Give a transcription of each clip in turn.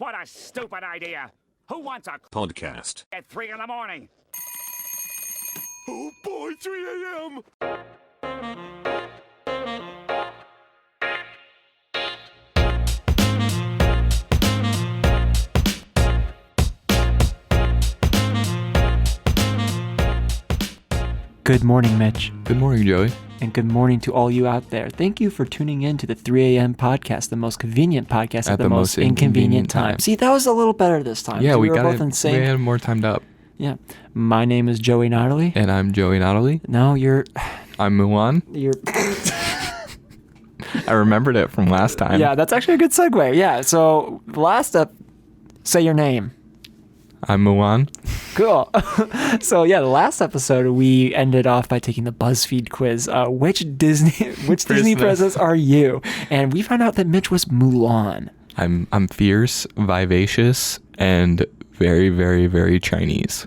What a stupid idea. Who wants a podcast at 3 in the morning? Oh boy, 3 a.m. Good morning, Mitch. Good morning, Joey. And good morning to all you out there. Thank you for tuning in to the 3 a.m. podcast, the most convenient podcast at the most inconvenient time. See, that was a little better this time. Yeah, we were got both it. in sync. We had more timed up. Yeah. My name is Joey Nottley. And I'm Joey Nottley. No, I'm Mulan. I remembered it from last time. Yeah, that's actually a good segue. Yeah, so last up, say your name. I'm Mulan. Cool. So yeah, the last episode we ended off by taking the BuzzFeed quiz. Which Disney princess are you? And we found out that Mitch was Mulan. I'm fierce, vivacious, and very, very, very Chinese.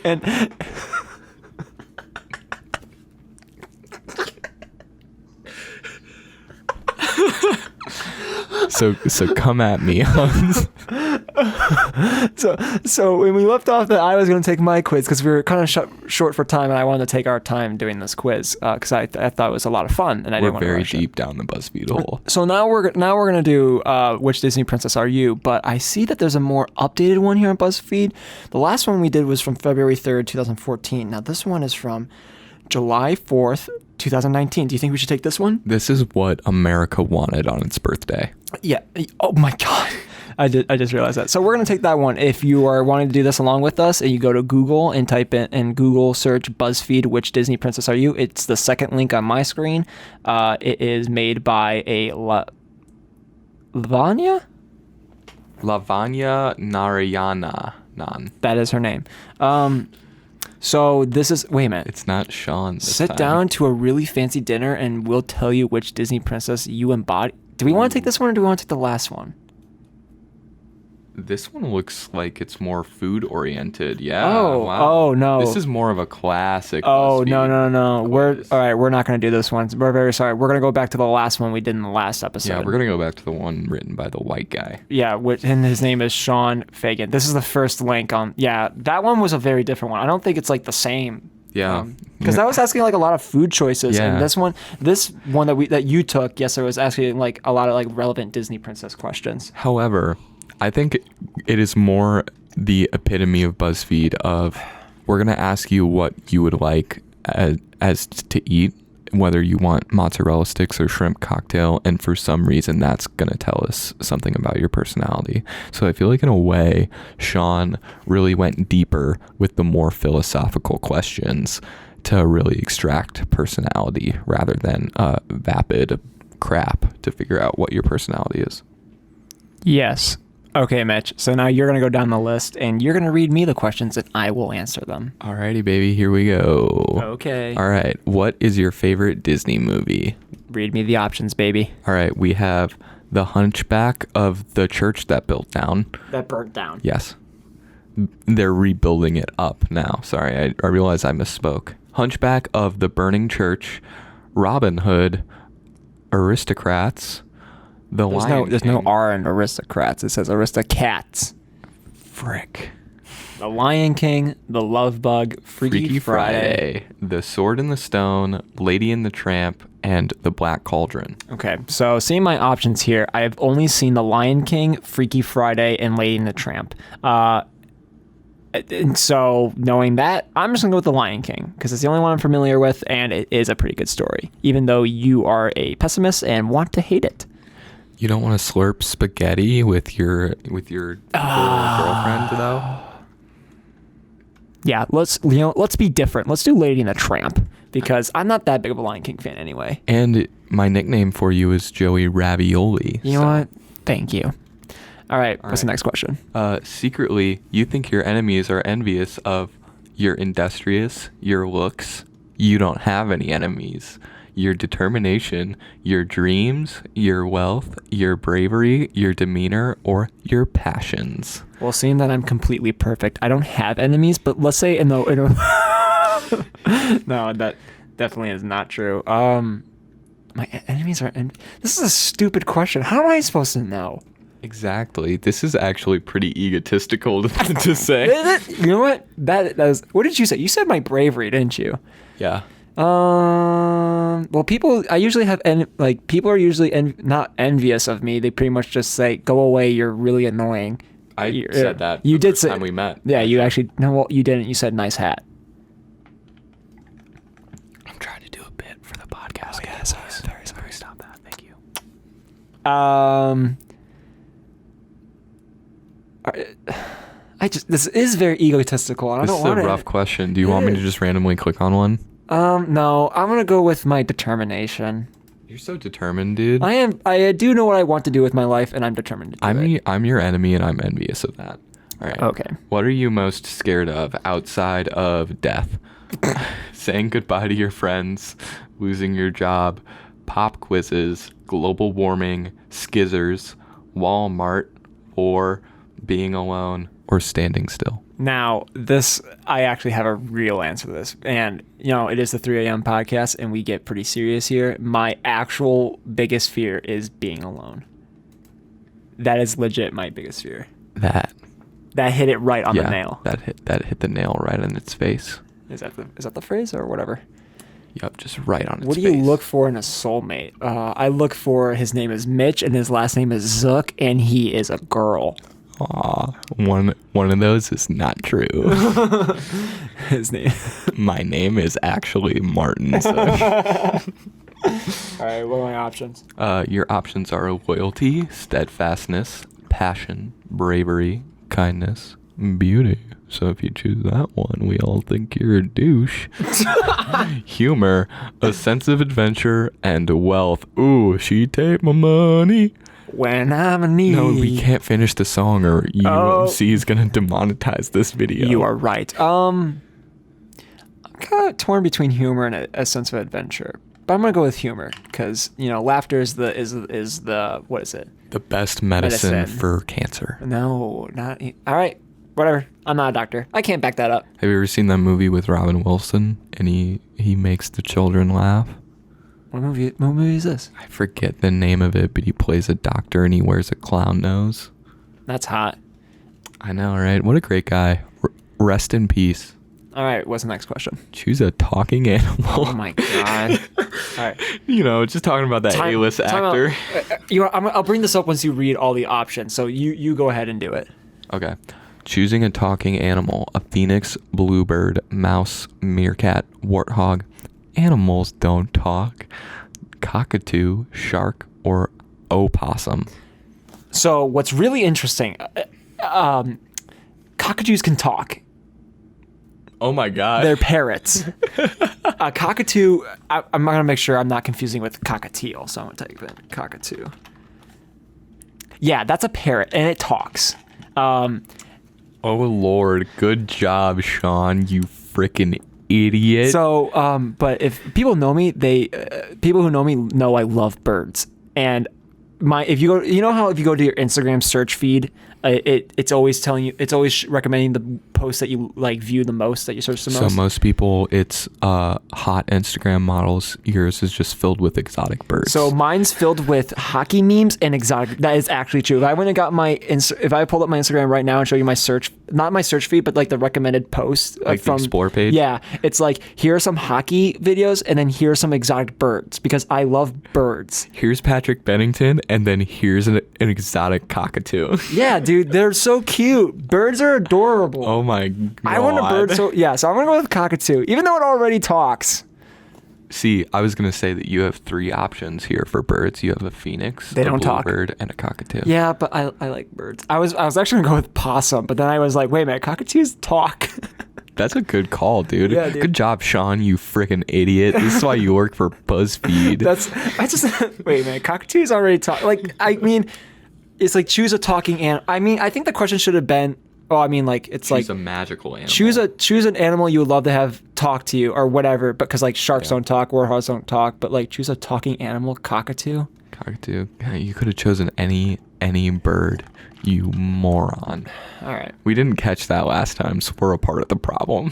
and So come at me. So when we left off that I was going to take my quiz because we were kind of short for time, and I wanted to take our time doing this quiz because I thought it was a lot of fun, and I didn't want to rush We're very deep down the BuzzFeed hole. So now we're going to do which Disney princess are you? But I see that there's a more updated one here on BuzzFeed. The last one we did was from February 3rd, 2014. Now this one is from July 4th, 2019. Do you think we should take this one? This is what America wanted on its birthday. Yeah. Oh my God. I just realized that. So we're going to take that one. If you are wanting to do this along with us and you go to Google and type in Google search BuzzFeed, which Disney princess are you? It's the second link on my screen. It is made by a Lavanya Narayana. That is her name. So this is, wait a minute. It's not Sean. Sit down to a really fancy dinner and we'll tell you which Disney princess you embody. Do we want to take this one or do we want to take the last one? This one looks like it's more food oriented. Yeah. Oh, wow. Oh no. This is more of a classic. Oh, BuzzFeed no. quiz. All right. We're not going to do this one. We're very sorry. We're going to go back to the last one we did in the last episode. Yeah, we're going to go back to the one written by the white guy. Yeah, and his name is Sean Fagan. This is the first link on. Yeah, that one was a very different one. I don't think it's like the same. Yeah. Because that was asking like a lot of food choices, Yeah. and this one that you took, yes, it was asking like a lot of like relevant Disney princess questions. However, I think it is more the epitome of BuzzFeed of we're going to ask you what you would like as to eat, whether you want mozzarella sticks or shrimp cocktail, and for some reason that's going to tell us something about your personality. So I feel like in a way, Sean really went deeper with the more philosophical questions to really extract personality rather than vapid crap to figure out what your personality is. Yes. Okay, Mitch. So now you're going to go down the list and you're going to read me the questions and I will answer them. Alrighty, baby. Here we go. Okay. All right. What is your favorite Disney movie? Read me the options, baby. All right. We have The Hunchback of the Church That Built Down. That burnt down. Yes. They're rebuilding it up now. Sorry. I realized I misspoke. Hunchback of the Burning Church, Robin Hood, Aristocrats, There's no R in aristocrats. It says aristocats. Frick. The Lion King, The Love Bug, Freaky Friday, The Sword in the Stone, Lady and the Tramp, and The Black Cauldron. Okay, so seeing my options here, I've only seen The Lion King, Freaky Friday, and Lady and the Tramp. And so knowing that, I'm just gonna go with The Lion King because it's the only one I'm familiar with, and it is a pretty good story. Even though you are a pessimist and want to hate it. You don't want to slurp spaghetti with your girlfriend though? Yeah, let's be different. Let's do Lady and the Tramp because I'm not that big of a Lion King fan anyway. And my nickname for you is Joey Ravioli. You know what? Thank you. All right, what's the next question? Secretly, you think your enemies are envious of your industrious, your looks. You don't have any enemies. Your determination, your dreams, your wealth, your bravery, your demeanor, or your passions. Well, seeing that I'm completely perfect, I don't have enemies, but let's say no, that definitely is not true. My enemies are... This is a stupid question. How am I supposed to know? Exactly. This is actually pretty egotistical to say. You know what? That was. What did you say? You said my bravery, didn't you? Yeah. Well, people. I usually have people are usually not envious of me. They pretty much just say, "Go away. You're really annoying." I said that. You the did first say. time we met. Yeah, you actually. No, well, you didn't. You said nice hat. I'm trying to do a bit for the podcast. Oh, yeah, sorry. Stop that. Thank you. This is very egotistical. I This don't is want a rough question. Do you want me to just randomly click on one? No, I'm gonna go with my determination. You're so determined, dude. I am. I do know what I want to do with my life, and I'm determined to do it. I'm your enemy, and I'm envious of that. All right. Okay. What are you most scared of outside of death? Saying goodbye to your friends, losing your job, pop quizzes, global warming, skizzers, Walmart, or being alone, or standing still. Now, I actually have a real answer to this. And, it is the 3 a.m. podcast, and we get pretty serious here. My actual biggest fear is being alone. That is legit my biggest fear. That hit it right on the nail. That hit the nail right in its face. Is that the phrase or whatever? Yep, just right on its face. What do you look for in a soulmate? I look for, his name is Mitch, and his last name is Zook, and he is a girl. Aw, one of those is not true. His name. My name is actually Martin. So. All right, what are my options? Your options are loyalty, steadfastness, passion, bravery, kindness, beauty. So if you choose that one, we all think you're a douche. Humor, a sense of adventure, and wealth. Ooh, she take my money. When I'm in need. No, we can't finish the song or UMC is going to demonetize this video. You are right. I'm kind of torn between humor and a sense of adventure. But I'm going to go with humor because, laughter is the what is it? The best medicine for cancer. No, not. All right, whatever. I'm not a doctor. I can't back that up. Have you ever seen that movie with Robin Wilson and he makes the children laugh? What movie is this? I forget the name of it, but he plays a doctor and he wears a clown nose. That's hot. I know, right? What a great guy. Rest in peace. All right, what's the next question? Choose a talking animal. Oh my god. All right. Just talking about that A-list actor. I'll bring this up once you read all the options. So you go ahead and do it. Okay. Choosing a talking animal. A phoenix, bluebird, mouse, meerkat, warthog. Animals don't talk. Cockatoo, shark, or opossum. So what's really interesting, cockatoos can talk. Oh my god. They're parrots. A cockatoo, I'm going to make sure I'm not confusing with cockatiel, so I'm going to type in cockatoo. Yeah, that's a parrot, and it talks. Oh Lord, good job, Sean, you freaking idiot. So, but if people know me, people who know me know I love birds. And if you go to your Instagram search feed, it's always telling you, it's always recommending the posts that you view the most, that you search the most. So most people, it's hot Instagram models. Yours is just filled with exotic birds. So mine's filled with hockey memes and exotic. That is actually true. If I went and got if I pulled up my Instagram right now and show you my search, not my search feed, but the recommended posts from the explore page. Yeah, it's here are some hockey videos and then here are some exotic birds because I love birds. Here's Patrick Bennington and then here's an exotic cockatoo. Yeah, dude, they're so cute. Birds are adorable. Oh my god. I want a bird, so I'm gonna go with cockatoo, even though it already talks. See, I was gonna say that you have 3 options here for birds. You have a phoenix, a bluebird, and a cockatoo. Yeah, but I like birds. I was actually gonna go with possum, but then I was like, wait a minute, cockatoos talk. That's a good call, dude. Yeah, dude. Good job, Sean, you freaking idiot. This is why you work for BuzzFeed. Wait a minute, cockatoos already talk. It's choose a talking animal. I think the question should have been, choose a magical animal. Choose an animal you would love to have talk to you or whatever, because sharks don't talk, warthogs don't talk, but choose a talking animal, cockatoo. Cockatoo. Yeah, you could have chosen any bird, you moron. All right. We didn't catch that last time, so we're a part of the problem.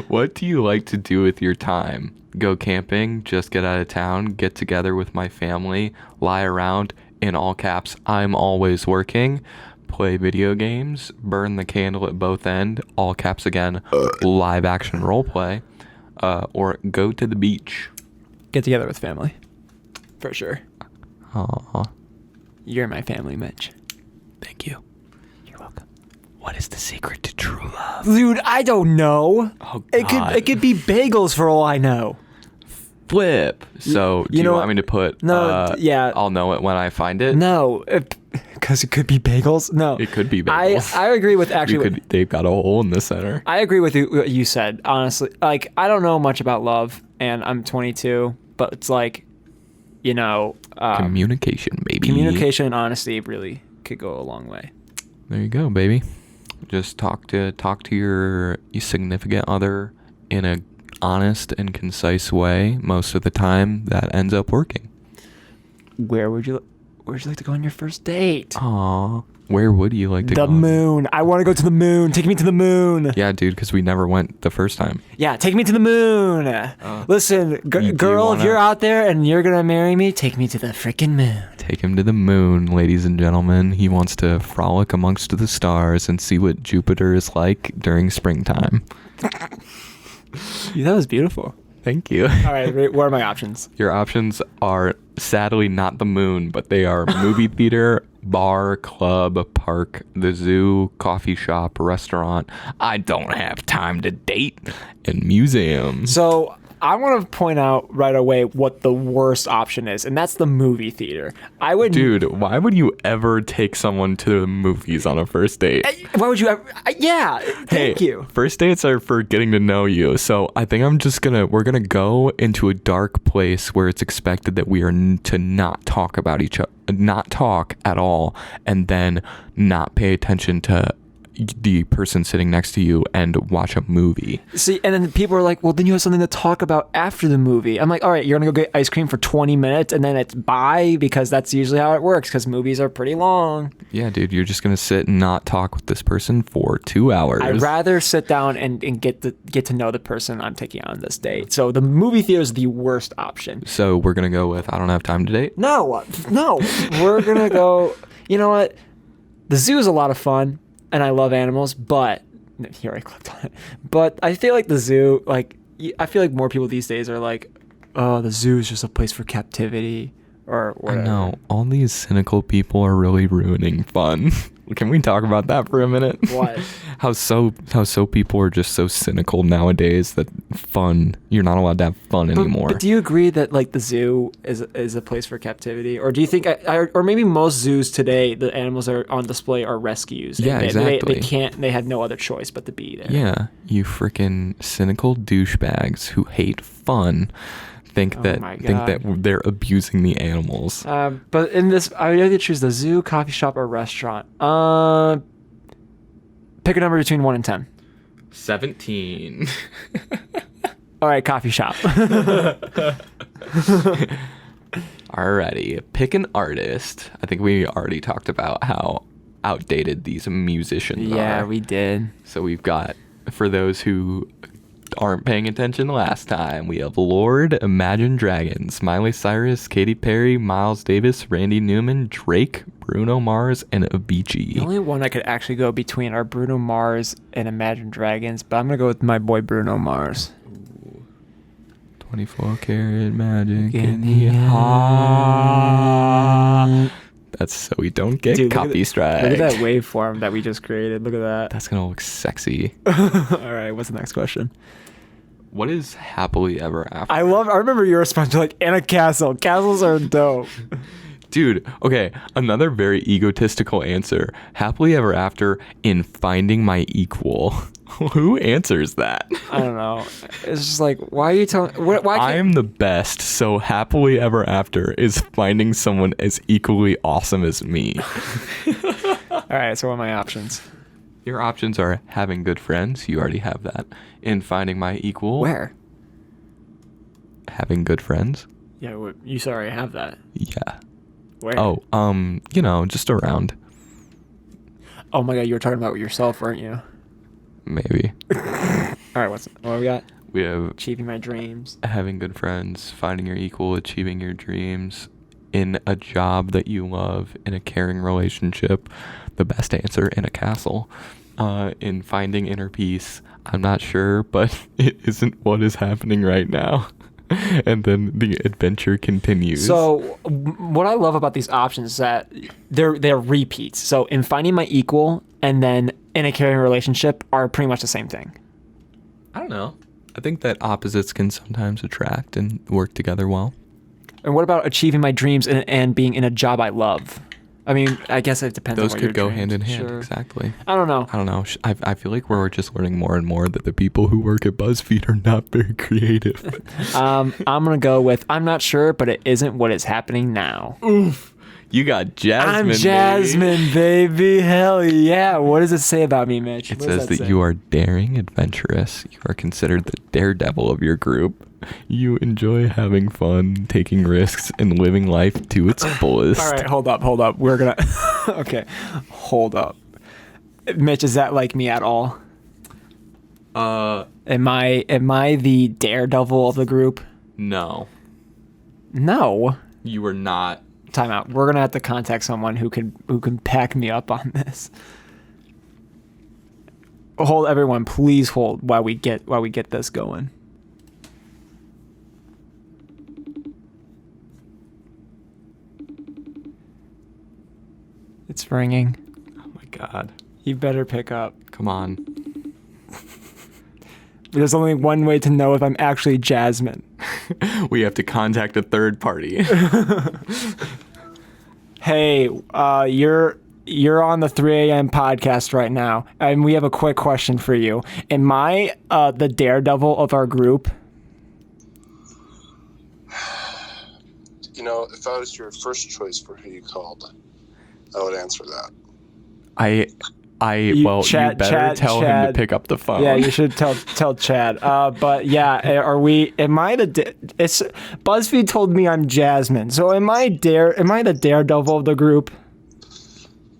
What do you like to do with your time? Go camping, just get out of town, get together with my family, lie around, in all caps, I'm always working, play video games, burn the candle at both ends, all caps again, live action role play, or go to the beach. Get together with family. For sure. Aw, You're my family, Mitch. thank you. You're welcome. What is the secret to true love? Dude, I don't know. Oh, It could be bagels for all I know. Flip. So, do you want me to put? No, yeah. I'll know it when I find it. No, because it could be bagels. No, It could be bagels. I agree with actually. They've got a hole in the center. I agree with what you said. Honestly, like I don't know much about love, and I'm 22, but it's like, Communication, baby. communication and honesty really could go a long way. There you go, baby. Just talk to your significant other in a honest and concise way. Most of the time, that ends up working. Where'd you like to go on your first date? Aw, where would you like to go? The moon. I want to go to the moon. Take me to the moon. Yeah, dude, because we never went the first time. Yeah, take me to the moon. Listen, girl, if you're out there and you're gonna marry me, take me to the freaking moon. Take him to the moon, ladies and gentlemen. He wants to frolic amongst the stars and see what Jupiter is like during springtime. That was beautiful. Thank you. All right, what are my options? Your options are sadly not the moon, but they are movie theater, bar, club, park, the zoo, coffee shop, restaurant. I don't have time to date, and museum. So I want to point out right away what the worst option is, and that's the movie theater. Dude, why would you ever take someone to the movies on a first date? Why would you ever? Yeah, thank you. First dates are for getting to know you. So I think we're gonna go into a dark place where it's expected that we are to not talk about each other, not talk at all, and then not pay attention to the person sitting next to you and watch a movie. See, and then people are like, well, then you have something to talk about after the movie. I'm like, all right, you're going to go get ice cream for 20 minutes and then it's bye, because that's usually how it works, because movies are pretty long. Yeah, dude, you're just going to sit and not talk with this person for 2 hours. I'd rather sit down and get to know the person I'm taking on this date. So the movie theater is the worst option. So we're going to go with I don't have time to date? No, we're going to go, you know what? The zoo is a lot of fun. And I love animals, but here I clicked on it. But I feel like the zoo, I feel like more people these days are like, oh, the zoo is just a place for captivity or whatever. I know. All these cynical people are really ruining fun. Can we talk about that for a minute? What? How so people are just so cynical nowadays that you're not allowed to have fun anymore. But do you agree that like the zoo is a place for captivity? Or do you think, or maybe most zoos today, the animals that are on display are rescues? Yeah, exactly. They had no other choice but to be there. Yeah, you freaking cynical douchebags who hate fun think that they're abusing the animals. But in this, I would either choose the zoo, coffee shop, or restaurant. Pick a number between 1 and 10. 17. All right, coffee shop. Alrighty, pick an artist. I think we already talked about how outdated these musicians are. Yeah, we did. So we've got, for those who aren't paying attention last time, we have Lorde, Imagine Dragons, Miley Cyrus, Katy Perry, Miles Davis, Randy Newman, Drake, Bruno Mars, and Avicii. The only one I could actually go between are Bruno Mars and Imagine Dragons, but I'm going to go with my boy Bruno Mars. 24 karat magic in the heart. That's so we don't get copy strike. Look at that waveform that we just created. Look at that. That's going to look sexy. All right, what's the next question? What is happily ever after? I remember your response. You're like, and a castle. Castles are dope. Dude, okay, another very egotistical answer. Happily ever after in finding my equal. Who answers that? I don't know. It's just like, why are you telling... Why I am the best, so happily ever after is finding someone as equally awesome as me. All right, so what are my options? Your options are having good friends. You already have that. In finding my equal. Where? Having good friends. Yeah, you already have that. Yeah. Where? Oh, just around. Oh my god, you were talking about yourself, weren't you? Maybe. All right, what we got? We have achieving my dreams, having good friends, finding your equal, achieving your dreams, in a job that you love, in a caring relationship, the best answer, in a castle, in finding inner peace. I'm not sure, but it isn't what is happening right now. And then the adventure continues. So what I love about these options is that they're repeats. So in finding my equal and then in a caring relationship are pretty much the same thing. I don't know. I think that opposites can sometimes attract and work together well. And what about achieving my dreams and being in a job I love? I mean, I guess it depends on Those what could your go dreams. hand in hand. Sure. Exactly. I don't know. I feel like we're just learning more and more that the people who work at BuzzFeed are not very creative. I'm going to go with, I'm not sure, but it isn't what is happening now. Oof. You got Jasmine. I'm Jasmine, baby. Hell yeah. What does it say about me, Mitch? It says that you are daring, adventurous. You are considered the daredevil of your group. You enjoy having fun, taking risks, and living life to its fullest. All right, hold up. We're going to... Okay, hold up. Mitch, is that like me at all? Am I the daredevil of the group? No. No. You are not. Time out. We're gonna have to contact someone who can back me up on this. Hold, everyone, please hold while we get this going. It's ringing. Oh my God. You better pick up. Come on. There's only one way to know if I'm actually Jasmine. We have to contact a third party. Hey, you're on the 3 a.m. podcast right now, and we have a quick question for you. Am I the daredevil of our group? You know, if I was your first choice for who you called, I would answer that. You better tell him to pick up the phone. Yeah, you should tell Chad. But yeah, it's BuzzFeed told me I'm Jasmine. So am I the daredevil of the group?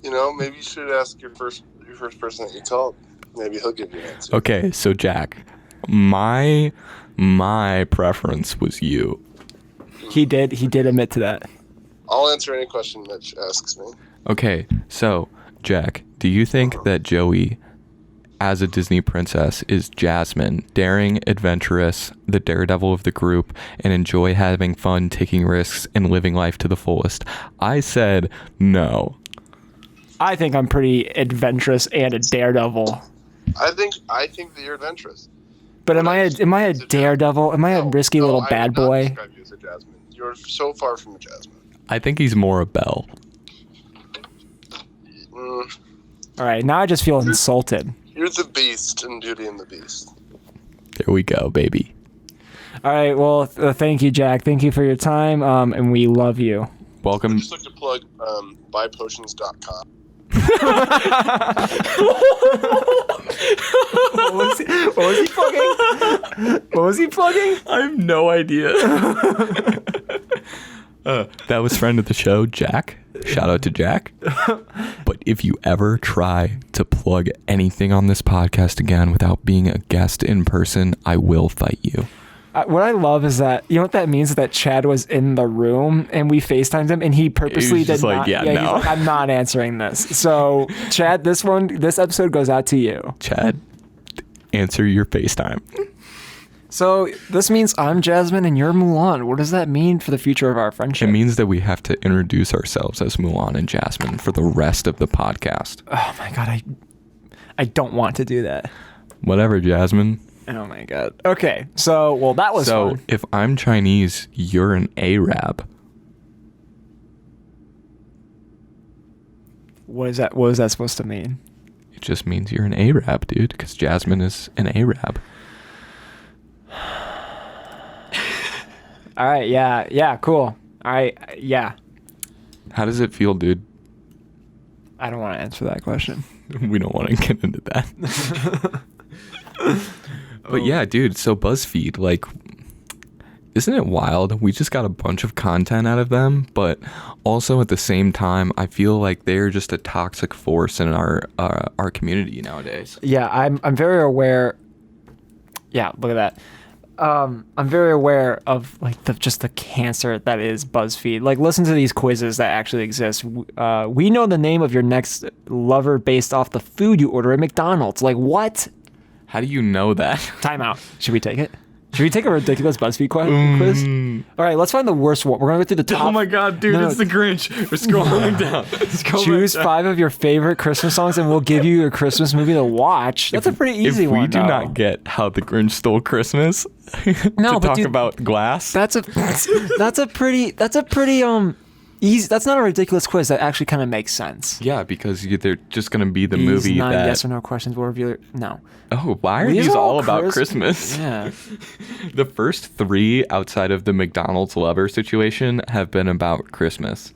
You know, maybe you should ask your first person that you called. Maybe he'll give you an answer. Okay, so Jack, my preference was you. He did admit to that. I'll answer any question Mitch asks me. Okay, so Jack, do you think that Joey, as a Disney princess, is Jasmine, daring, adventurous, the daredevil of the group, and enjoy having fun, taking risks, and living life to the fullest? I said no. I think I'm pretty adventurous and a daredevil. I think that you're adventurous. But am I a daredevil? Am I a risky little bad boy? I would not describe you as a Jasmine. You're so far from a Jasmine. I think he's more a Belle. All right, now I just feel insulted. You're the Beast in Beauty and the Beast. There we go, baby. All right, well, thank you, Jack. Thank you for your time, and we love you. Welcome. I'd just like to plug buypotions.com. What was he plugging? I have no idea. That was friend of the show, Jack. Shout out to Jack. But if you ever try to plug anything on this podcast again without being a guest in person, I will fight you. What I love is that, you know what that means? Is that Chad was in the room and we FaceTimed him and he purposely He was just did like, not. yeah, He's no. like, I'm not answering this. So Chad, this episode goes out to you. Chad, answer your FaceTime. So this means I'm Jasmine and you're Mulan. What does that mean for the future of our friendship? It means that we have to introduce ourselves as Mulan and Jasmine for the rest of the podcast. Oh my God, I don't want to do that. Whatever, Jasmine. Oh my God. Okay, so that was So fun. if I'm Chinese, you're an Arab. What is that? What is that supposed to mean? It just means you're an Arab, dude, because Jasmine is an Arab. All right, yeah, cool. All right, yeah. How does it feel, dude? I don't want to answer that question. We don't want to get into that. But yeah, dude, so BuzzFeed, like, isn't it wild? We just got a bunch of content out of them, but also at the same time, I feel like they're just a toxic force in our community nowadays. Yeah, I'm very aware. Yeah, look at that. I'm very aware of like just the cancer that is BuzzFeed. Like, listen to these quizzes that actually exist. We know the name of your next lover based off the food you order at McDonald's. Like, what? How do you know that? Time out. Should we take it? Should we take a ridiculous BuzzFeed quiz? All right, let's find the worst one. We're gonna go through the top. Oh my god, dude, No, it's the Grinch. We're scrolling down. Choose 5 of your favorite Christmas songs, and we'll give you your Christmas movie to watch. That's a pretty easy one. If we do not get how the Grinch stole Christmas, No, to but talk dude, about glass, that's a pretty easy. That's not a ridiculous quiz. That actually kind of makes sense. yeah, because they're just gonna be the These movie 9 that. yes or no questions will reveal. No. Oh, why are These these are all all about Chris- Christmas? Yeah. The first 3 outside of the McDonald's lover situation have been about Christmas.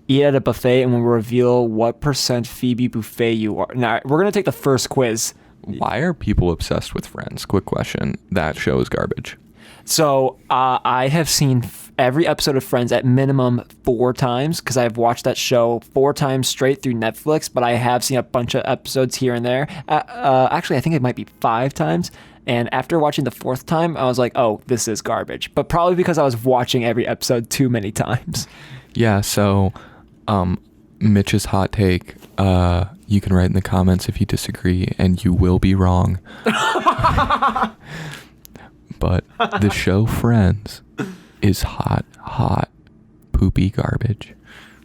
Eat at a buffet, and we'll reveal what % Phoebe buffet you are. Now we're gonna take the first quiz. Why are people obsessed with Friends? Quick question. That show is garbage. So I have seen every episode of Friends at minimum 4 times because I've watched that show 4 times straight through Netflix, but I have seen a bunch of episodes here and there. Actually, I think it might be 5 times. And after watching the 4th time, I was like, oh, this is garbage. But probably because I was watching every episode too many times. Yeah, so Mitch's hot take, you can write in the comments if you disagree, and you will be wrong. But the show Friends is hot, poopy garbage.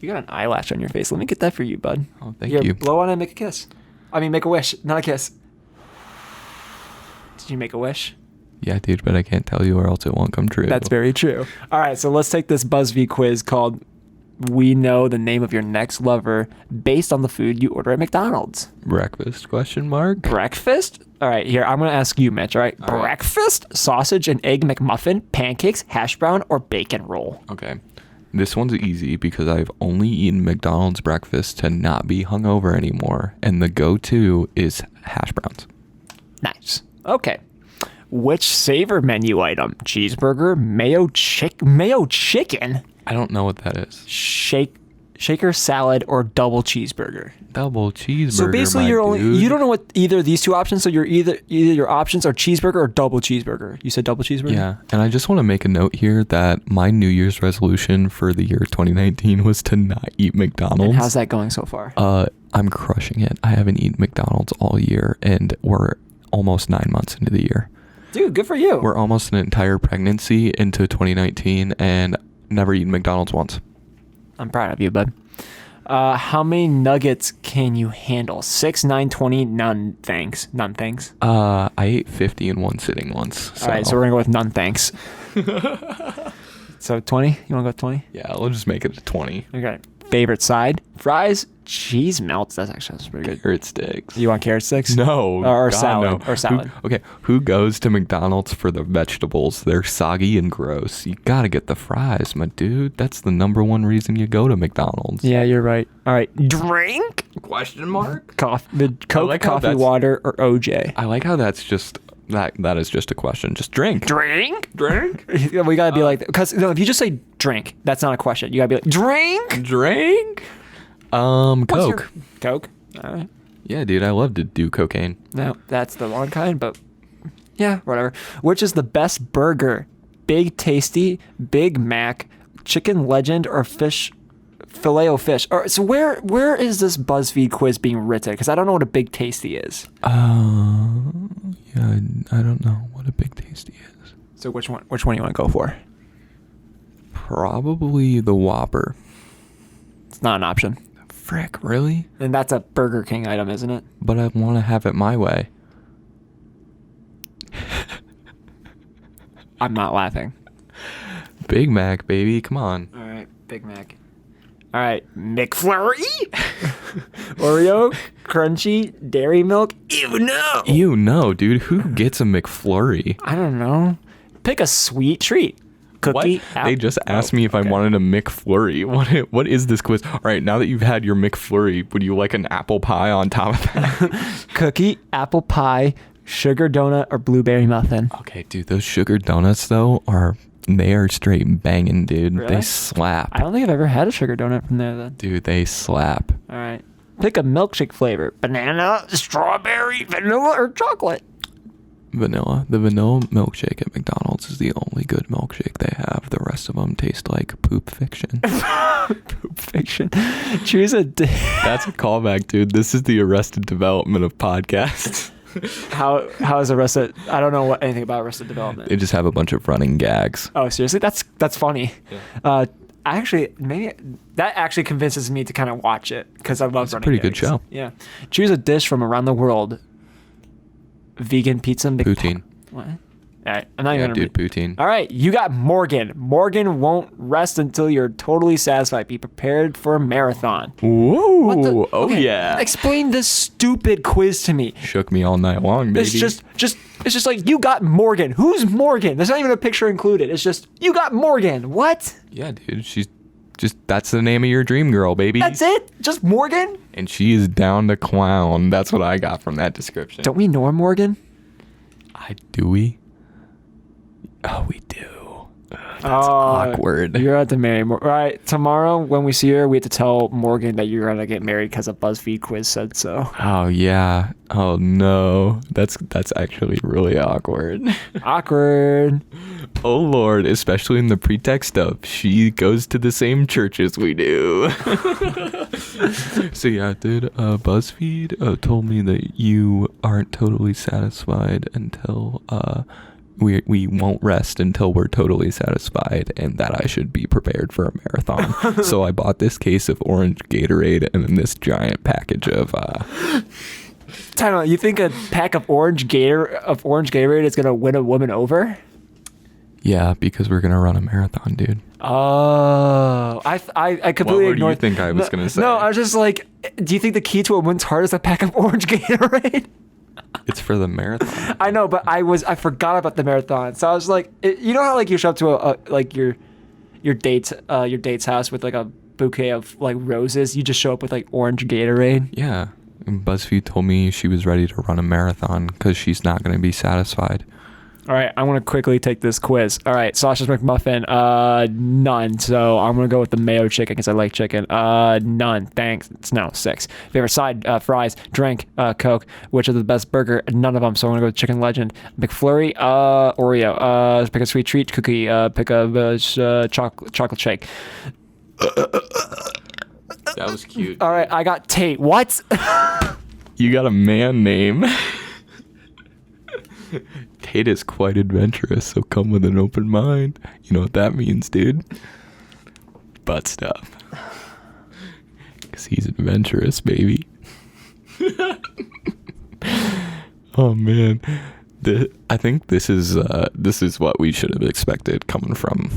You got an eyelash on your face. Let me get that for you, bud. Oh, thank Here, you. blow on it and make a kiss. I mean, make a wish, not a kiss. Did you make a wish? Yeah, dude, but I can't tell you or else it won't come true. That's very true. All right, so let's take this BuzzFeed quiz called We Know the Name of Your Next Lover based on the food you order at McDonald's. Breakfast, question mark? Breakfast? All right, here, I'm going to ask you, Mitch, all right? All right. Breakfast, sausage and egg McMuffin, pancakes, hash brown, or bacon roll? Okay. This one's easy because I've only eaten McDonald's breakfast to not be hungover anymore, and the go-to is hash browns. Nice. Okay. Which savor menu item? Cheeseburger, mayo chicken, I don't know what that is. shaker salad, or double cheeseburger? Double cheeseburger. So basically, my dude. you don't know what either of these 2 options. So you're either your options are cheeseburger or double cheeseburger. You said double cheeseburger. Yeah, and I just want to make a note here that my New Year's resolution for the year 2019 was to not eat McDonald's. And how's that going so far? I'm crushing it. I haven't eaten McDonald's all year, and we're almost 9 months into the year. Dude, good for you. We're almost an entire pregnancy into 2019, and never eaten McDonald's once. I'm proud of you, bud. How many nuggets can you handle? 6, 9, 20, none thanks. None thanks. I ate 50 in one sitting once. All right, so we're going to go with none thanks. So 20? You want to go with 20? yeah, we'll just make it a 20. Okay. Favorite side? Fries, cheese melts. That's pretty good. Carrot sticks. You want carrot sticks? No. Or God, salad. no. Or salad. Who goes to McDonald's for the vegetables? They're soggy and gross. You gotta get the fries, my dude. That's the number 1 reason you go to McDonald's. Yeah, you're right. All right. Drink? Question mark? Coffee, Coke, like how coffee, that's- water, or OJ? I like how that's just that is just a question. Just drink. Drink? We gotta be like, because if you just say drink, that's not a question. You gotta be like, drink? Drink? What's your- Coke. Coke? All right. Yeah, dude, I love to do cocaine. No, that's the wrong kind, but yeah, whatever. Which is the best burger? Big Tasty, Big Mac, Chicken Legend, or Filet-O-Fish? Or, so where is this BuzzFeed quiz being written? Because I don't know what a Big Tasty is. Yeah, I don't know what a Big Tasty is. So which one you want to go for? Probably the Whopper. It's not an option. Frick, really? And that's a Burger King item, isn't it? But I want to have it my way. I'm not laughing. Big Mac, baby, come on. All right, Big Mac. All right, McFlurry? Oreo, Crunchy, Dairy Milk? Ew, no. Ew, no, dude. Who gets a McFlurry? I don't know. Pick a sweet treat. Cookie. What? They just asked me if I okay. wanted a McFlurry. What is this quiz? All right, now that you've had your McFlurry, would you like an apple pie on top of that? Cookie, apple pie, sugar donut, or blueberry muffin. Okay, dude, those sugar donuts though they are straight banging, dude. Really? They slap. I don't think I've ever had a sugar donut from there then. Dude, they slap. All right. Pick a milkshake flavor. Banana, strawberry, vanilla, or chocolate. Vanilla. The vanilla milkshake at McDonald's is the only good milkshake they have. The rest of them taste like poop fiction. Poop fiction. Choose a day. That's a callback, dude. This is the Arrested Development of podcasts. How is Arrested? I don't know anything about Arrested Development. They just have a bunch of running gags. Oh, seriously? That's funny. Yeah. Maybe that actually convinces me to kind of watch it because I love It's a running pretty gags. good show. Yeah. Choose a dish from around the world. Vegan pizza. Poutine. What? All right, I'm not Yeah, even dude, poutine. All right, you got Morgan. Morgan won't rest until you're totally satisfied. Be prepared for a marathon. Whoa. Oh, Okay, yeah. Explain this stupid quiz to me. Shook me all night long, baby. It's just like you got Morgan. Who's Morgan? There's not even a picture included. It's just you got Morgan. What? Yeah, dude. She's just, that's the name of your dream girl, baby. That's it? Just Morgan? And she is down to clown. That's what I got from that description. Don't we know Morgan? Do we? Oh, we do. That's awkward. You're at the marry. Right, tomorrow when we see her, we have to tell Morgan that you're gonna get married because a BuzzFeed quiz said so. Oh, yeah. Oh, no. That's actually really awkward. Awkward. Oh, Lord. Especially in the pretext of she goes to the same church as we do. So, yeah, dude, BuzzFeed told me that you aren't totally satisfied until... We won't rest until we're totally satisfied, and that I should be prepared for a marathon. So I bought this case of orange Gatorade and then this giant package of Time out. You think a pack of orange Gatorade is gonna win a woman over? Yeah, because we're gonna run a marathon, dude. Oh, I completely What ignored. do you think I was gonna say? No, I was just like, do you think the key to a woman's heart is a pack of orange Gatorade? It's for the marathon. I know, but I forgot about the marathon. So I was like, you know how like you show up to your date's house with like a bouquet of like roses. You just show up with like orange Gatorade. Yeah, and BuzzFeed told me she was ready to run a marathon because she's not gonna be satisfied. All right, I want to quickly take this quiz. All right, sausage McMuffin, none. So I'm gonna go with the mayo chicken because I like chicken. None. Thanks. It's now 6. Favorite side, fries, drink, Coke. Which is the best burger? None of them. So I'm gonna go with Chicken Legend. McFlurry, Oreo. Pick a sweet treat cookie. Pick a chocolate shake. That was cute. All right, I got Tate. What? You got a man name. Tate is quite adventurous, so come with an open mind. You know what that means, dude? Butt stuff. Because he's adventurous, baby. Oh, man. I think this is what we should have expected coming from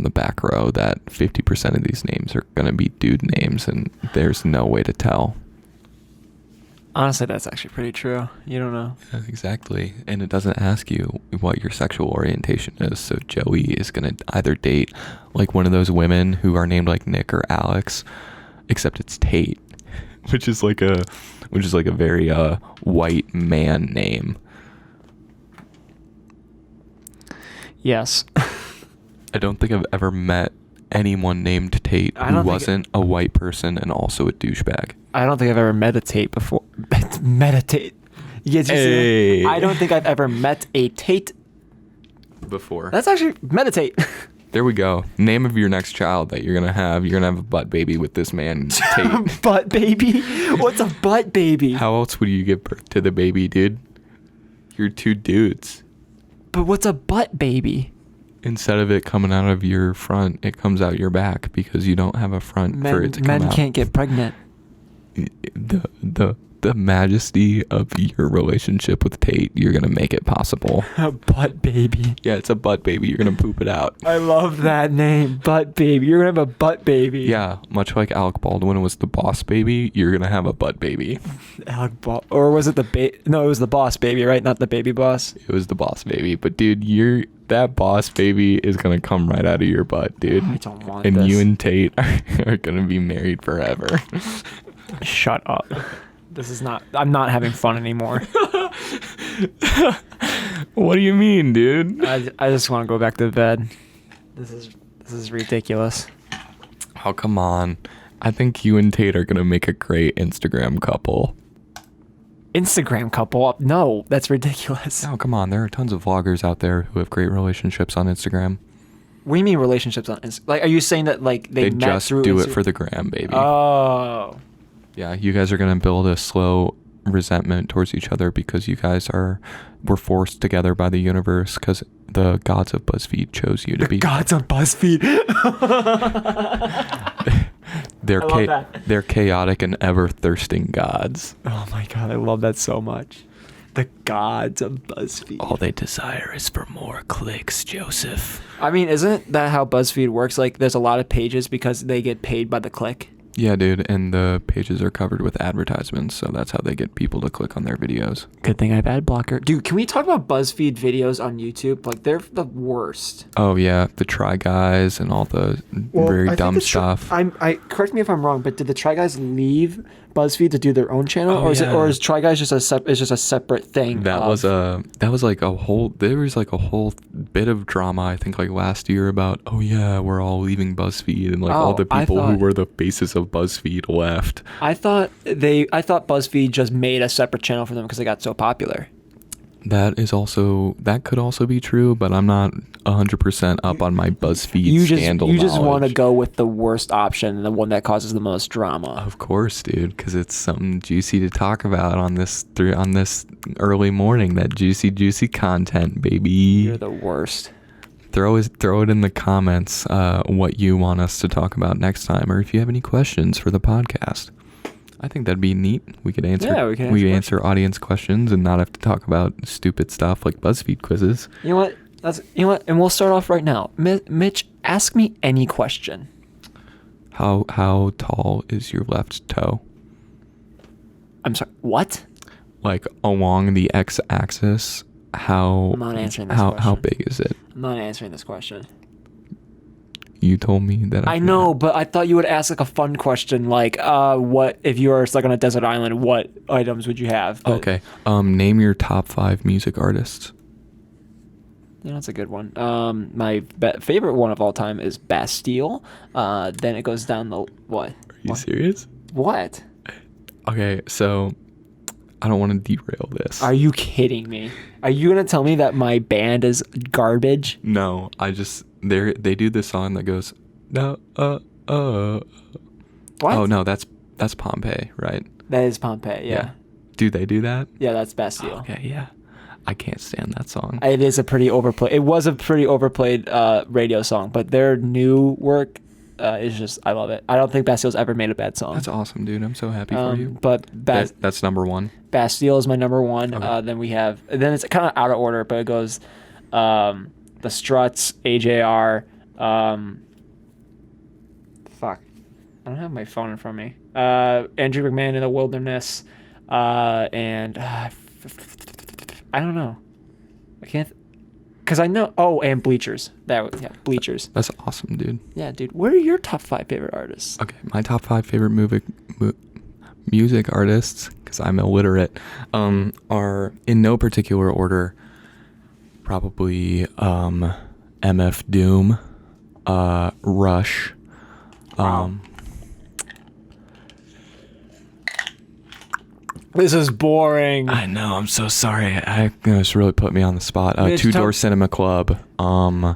the back row, that 50% of these names are going to be dude names, and there's no way to tell. Honestly, that's actually pretty true. You don't know. Yeah, exactly. And it doesn't ask you what your sexual orientation is. So Joey is going to either date like one of those women who are named like Nick or Alex, except it's Tate, which is like a very white man name. Yes. I don't think I've ever met anyone named Tate who wasn't a white person and also a douchebag. I don't think I've ever meditate before. Meditate. Yes, Hey. I don't think I've ever met a Tate Before. That's actually meditate. There we go. Name of your next child that you're gonna have. You're gonna have a butt baby with this man, Tate. Butt baby? What's a butt baby? How else would you give birth to the baby, dude? You're two dudes. But what's a butt baby? Instead of it coming out of your front, it comes out your back because you don't have a front for it to come out. Men can't get pregnant. The majesty of your relationship with Tate, you're gonna make it possible. A butt baby. Yeah, it's a butt baby. You're gonna poop it out. I love that name, butt baby. You're gonna have a butt baby. Yeah, much like Alec Baldwin was the boss baby, you're gonna have a butt baby. Or was it No, it was the boss baby, right? Not the baby boss. It was the boss baby, but dude, that boss baby is gonna come right out of your butt, dude. I don't want and this. you and Tate are gonna be married forever. Shut up. I'm not having fun anymore. What do you mean, dude? I just want to go back to bed. This is ridiculous. Oh, come on. I think you and Tate are gonna make a great Instagram couple. Instagram couple. No, that's ridiculous. Oh, come on. There are tons of vloggers out there who have great relationships on Instagram. What do you mean relationships on Instagram? Like, are you saying that like they met just through do it for the gram, baby. Oh. Yeah, you guys are going to build a slow resentment towards each other because you guys were forced together by the universe because the gods of BuzzFeed chose you to be. Gods of BuzzFeed. They're chaotic and ever-thirsting gods. Oh my god, I love that so much. The gods of BuzzFeed. All they desire is for more clicks, Joseph. I mean, isn't that how BuzzFeed works? Like, there's a lot of pages because they get paid by the click. Yeah, dude, and the pages are covered with advertisements, so that's how they get people to click on their videos. Good thing I have ad blocker. Dude, can we talk about BuzzFeed videos on YouTube? Like, they're the worst. Oh, yeah, the Try Guys and all the very dumb stuff. Correct me if I'm wrong, but did the Try Guys leave BuzzFeed to do their own channel, Oh, or is Try Guys just a separate thing? There was like a whole bit of drama, I think, like last year about, oh yeah, we're all leaving BuzzFeed, and like all the people who were the faces of BuzzFeed left. I thought BuzzFeed just made a separate channel for them because they got so popular. That could also be true, but I'm not 100% up on my BuzzFeed scandal. You just want to go with the worst option, the one that causes the most drama. Of course, dude, because it's something juicy to talk about on this early morning. That juicy content, baby. You're the worst. Throw it in the comments what you want us to talk about next time, or if you have any questions for the podcast. I think that'd be neat. We could answer. Yeah, we can answer audience questions and not have to talk about stupid stuff like BuzzFeed quizzes. You know what? And we'll start off right now. Mitch, ask me any question. How tall is your left toe? I'm sorry. What? Like along the x-axis, how? I'm not answering this question. How big is it? I'm not answering this question. You told me that. I know, but I thought you would ask like a fun question, like, what if you were stuck on a desert island? What items would you have? But, okay. Name your top 5 music artists. Yeah, that's a good one. My favorite one of all time is Bastille. Then it goes down the what? Are you serious? What? Okay, so I don't want to derail this. Are you kidding me? Are you gonna tell me that my band is garbage? No, they do this song that goes no What? Oh no, that's Pompeii, right? That is Pompeii, yeah. Do they do that? Yeah, that's Bastille. Oh, okay, yeah. I can't stand that song. It is a pretty overplayed. It was a pretty overplayed radio song, but their new work is just, I love it. I don't think Bastille's ever made a bad song. That's awesome, dude. I'm so happy for you. But that's number 1. Bastille is my number 1. Okay. Then it's kind of out of order, but it goes The Struts, AJR, fuck. I don't have my phone in front of me. Andrew McMahon in the Wilderness, and I don't know. I can't, because I know. Oh, and Bleachers. Bleachers. That's awesome, dude. Yeah, dude. What are your top 5 favorite artists? Okay, my top 5 favorite music artists, because I'm illiterate, are in no particular order. Probably MF Doom, Rush. Wow. This is boring. I know. I'm so sorry. This really put me on the spot. Two Door Cinema Club. Because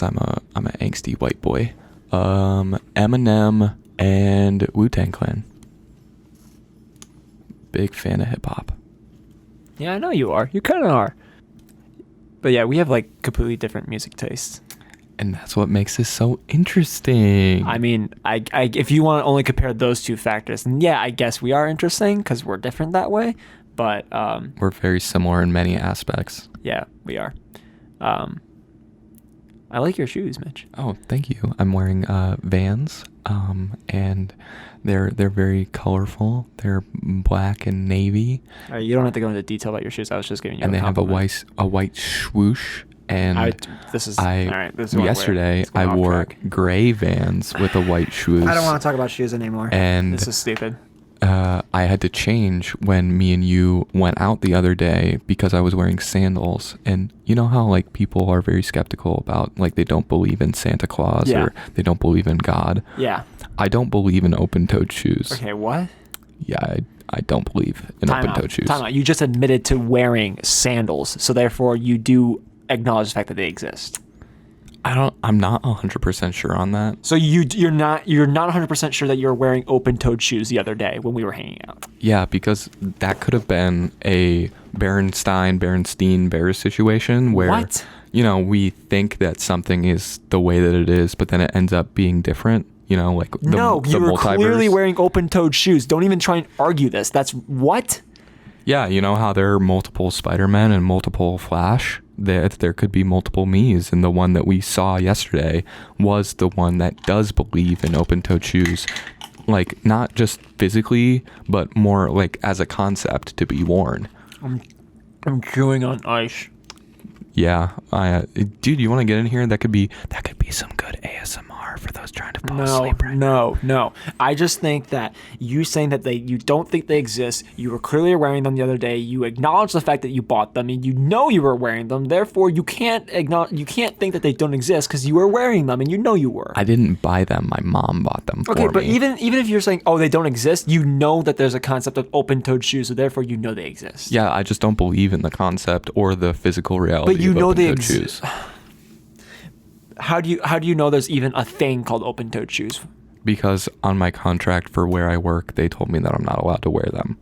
I'm an angsty white boy. Eminem and Wu-Tang Clan. Big fan of hip hop. Yeah, I know you are. You kind of are. But yeah, we have like completely different music tastes. And that's what makes this so interesting. I mean, I if you want to only compare those two factors, then yeah, I guess we are interesting because we're different that way. But we're very similar in many aspects. Yeah, we are. I like your shoes, Mitch. Oh, thank you. I'm wearing Vans, and they're very colorful. They're black and navy. All right, you don't have to go into detail about your shoes. I was just giving you. And a they compliment. have a white swoosh. And yesterday I wore gray Vans with a white shoes. I don't want to talk about shoes anymore. And this is stupid. I had to change when me and you went out the other day because I was wearing sandals. And you know how like people are very skeptical about, like, they don't believe in Santa Claus or they don't believe in God. Yeah. I don't believe in open-toed shoes. Okay, what? Yeah, I don't believe in open-toed shoes. Time out. You just admitted to wearing sandals, so therefore you do acknowledge the fact that they exist. I'm not 100% sure on that. So you're not 100% sure that you're wearing open-toed shoes the other day when we were hanging out. Yeah, because that could have been a Berenstein Bears situation where What? We think that something is the way that it is, but then it ends up being different. Like the you were multiverse. clearly wearing open-toed shoes. Don't even try and argue this. That's what? Yeah, you know how there are multiple Spider-Men and multiple Flash? There could be multiple me's, and the one that we saw yesterday was the one that does believe in open-toed shoes. Like, not just physically, but more like as a concept to be worn. I'm chewing on ice. Yeah, dude, you want to get in here? That could be some good ASMR for those trying to fall asleep right now. No. I just think that you saying that you don't think they exist, you were clearly wearing them the other day, you acknowledge the fact that you bought them, and you know you were wearing them, therefore you can't think that they don't exist because you were wearing them and you know you were. I didn't buy them. My mom bought them for me. Okay, but even if you're saying, oh, they don't exist, you know that there's a concept of open-toed shoes, so therefore you know they exist. Yeah, I just don't believe in the concept or the physical reality But you of know they open-toed exist. shoes. How do you know there's even a thing called open-toed shoes? Because on my contract for where I work, they told me that I'm not allowed to wear them.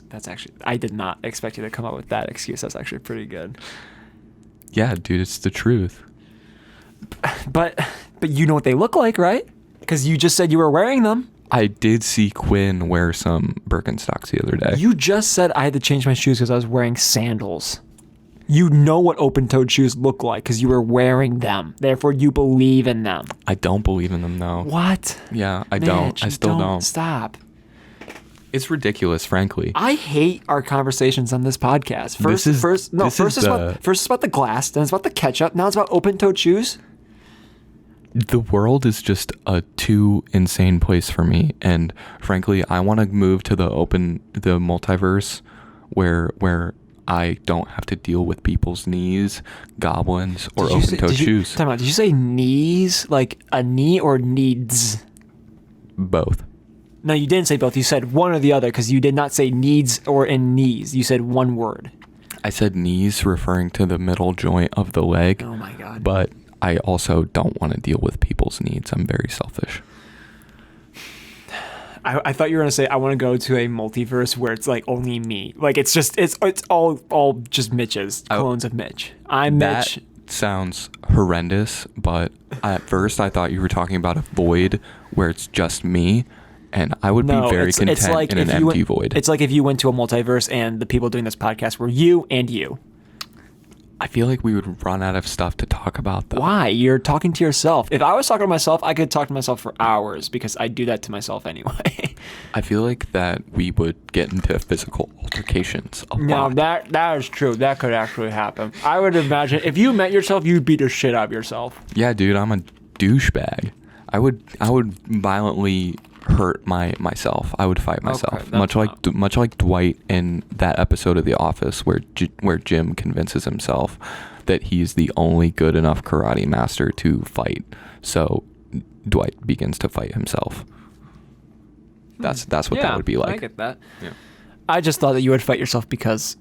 That's actually, I did not expect you to come up with that excuse. That's actually pretty good. Yeah, dude, it's the truth. But you know what they look like, right? Because you just said you were wearing them. I did see Quinn wear some Birkenstocks the other day. You just said I had to change my shoes because I was wearing sandals. You know what open-toed shoes look like because you were wearing them. Therefore, you believe in them. I don't believe in them, though. What? Yeah, I Mitch, don't. I still don't. Stop. It's ridiculous, frankly. I hate our conversations on this podcast. First it's about the glass, then it's about the ketchup, now it's about open-toed shoes. The world is just a too insane place for me, and frankly, I want to move to the multiverse where I don't have to deal with people's knees, goblins, or open-toed shoes. Time out. Did you say knees, like a knee, or needs? Both. No, you didn't say both. You said one or the other because you did not say needs or in knees. You said one word. I said knees, referring to the middle joint of the leg. Oh my God. But I also don't want to deal with people's needs. I'm very selfish. I thought you were gonna say I want to go to a multiverse where it's like only me. Like it's all just Mitches, clones of Mitch. I'm Mitch. That sounds horrendous, but at first I thought you were talking about a void where it's just me, and I would be very content in an empty void. It's like if you went to a multiverse and the people doing this podcast were you and you. I feel like we would run out of stuff to talk about, though. Why? You're talking to yourself. If I was talking to myself, I could talk to myself for hours because I do that to myself anyway. I feel like that we would get into physical altercations a lot. No, that is true. That could actually happen. I would imagine if you met yourself, you'd beat the shit out of yourself. Yeah, dude, I'm a douchebag. I would violently hurt myself. I would fight myself, Okay, much like Dwight in that episode of The Office where Jim convinces himself that he's the only good enough karate master to fight. So Dwight begins to fight himself. That's what that would be like. I get that. Yeah. I just thought that you would fight yourself because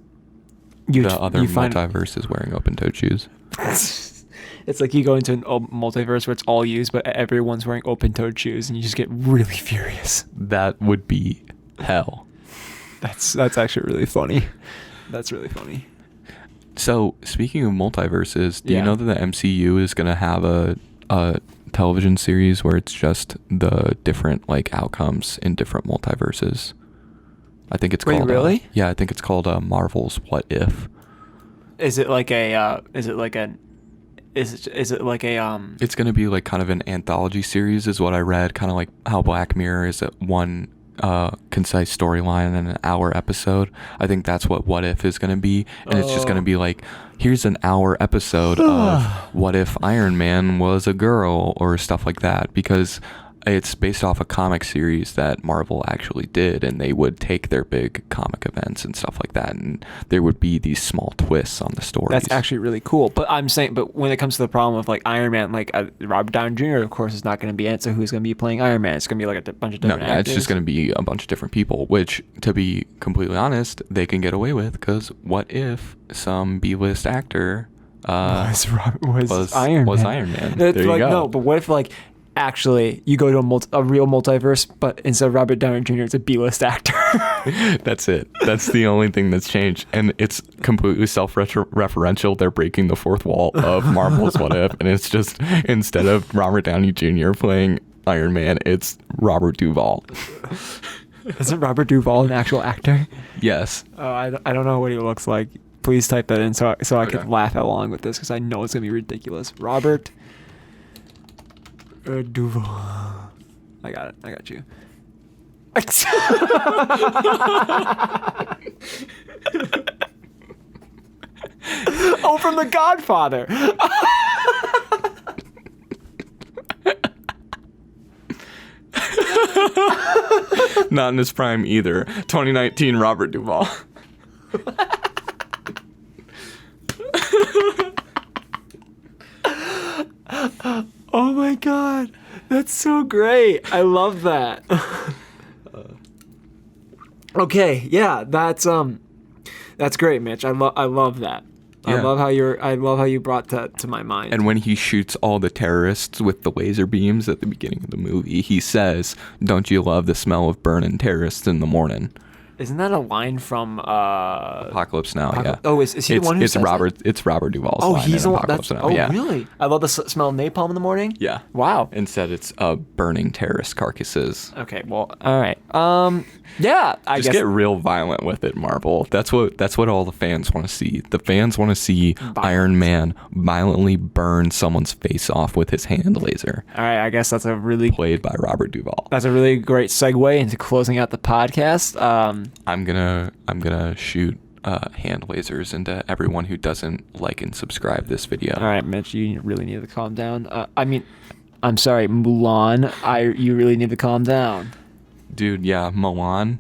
the other multiverse is wearing open-toed shoes. It's like you go into a multiverse where it's all used, but everyone's wearing open-toed shoes, and you just get really furious. That would be hell. That's actually really funny. That's really funny. So, speaking of multiverses, do you know that the MCU is going to have a television series where it's just the different outcomes in different multiverses? I think it's called. Really? Yeah, I think it's called Marvel's What If. Is it like a? Is it like a? It's going to be kind of an anthology series, is what I read. Kind of like how Black Mirror is one concise storyline in an hour episode. I think that's what If is going to be, and it's just going to be here's an hour episode of what if Iron Man was a girl or stuff like that. Because It's based off a comic series that Marvel actually did, and they would take their big comic events and stuff like that, and there would be these small twists on the stories. That's actually really cool. But I'm saying, but when it comes to the problem of like Iron Man, like Robert Downey Jr. of course is not going to be in it. So who's going to be playing Iron Man? It's going to be like a bunch of different actors. It's just going to be a bunch of different people. Which, to be completely honest, they can get away with, because what if some B-list actor was Iron Man? There you go. No, but what if like actually you go to a real multiverse, but instead of Robert Downey Jr., it's a B-list actor? That's it. That's the only thing that's changed, and it's completely self-referential. They're breaking the fourth wall of Marvel's What If, and it's just, instead of Robert Downey Jr. playing Iron Man, it's Robert Duvall. Isn't Robert Duvall an actual actor? Yes. Oh, I don't know what he looks like. Please type that in so I can laugh along with this, because I know it's gonna be ridiculous. Robert Duvall. I got it. I got you. Oh, from The Godfather. Not in his prime either. 2019 Robert Duvall. Oh my god, that's so great. I love that. Okay, yeah, that's great, Mitch. I love that. Yeah. I love how you brought that to my mind. And when he shoots all the terrorists with the laser beams at the beginning of the movie, he says, "Don't you love the smell of burning terrorists in the morning?" Isn't that a line from Apocalypse Now? Yeah. Oh, is he the one who says Robert? that? It's Robert Duvall's Oh, line he's the in one. Apocalypse Now. Oh, yeah. really? I love the smell of napalm in the morning. Yeah. Wow. Instead, it's burning terrorist carcasses. Okay. Well. All right. Yeah. I Just guess. get real violent with it, Marvel. That's what all the fans want to see. The fans want to see Iron Man violently burn someone's face off with his hand laser. All right. I guess that's a really Played by Robert Duvall. That's a really great segue into closing out the podcast. I'm gonna shoot hand lasers into everyone who doesn't like and subscribe this video. All right, Mitch, you really need to calm down. I'm sorry, Mulan. You really need to calm down. Dude, yeah, Mulan.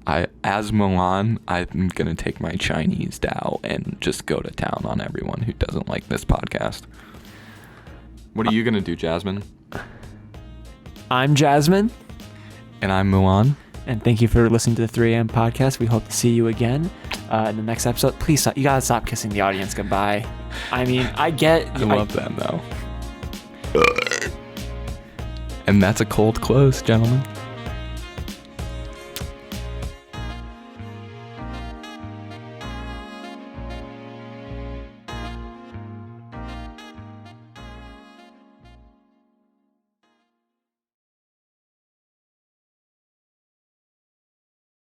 As Mulan, I'm gonna take my Chinese Dao and just go to town on everyone who doesn't like this podcast. What are you gonna do, Jasmine? I'm Jasmine. And I'm Mulan. And thank you for listening to the 3 a.m. podcast. We hope to see you again in the next episode. Please stop. You gotta stop kissing the audience goodbye. I mean, I love them though. And that's a cold close, gentlemen.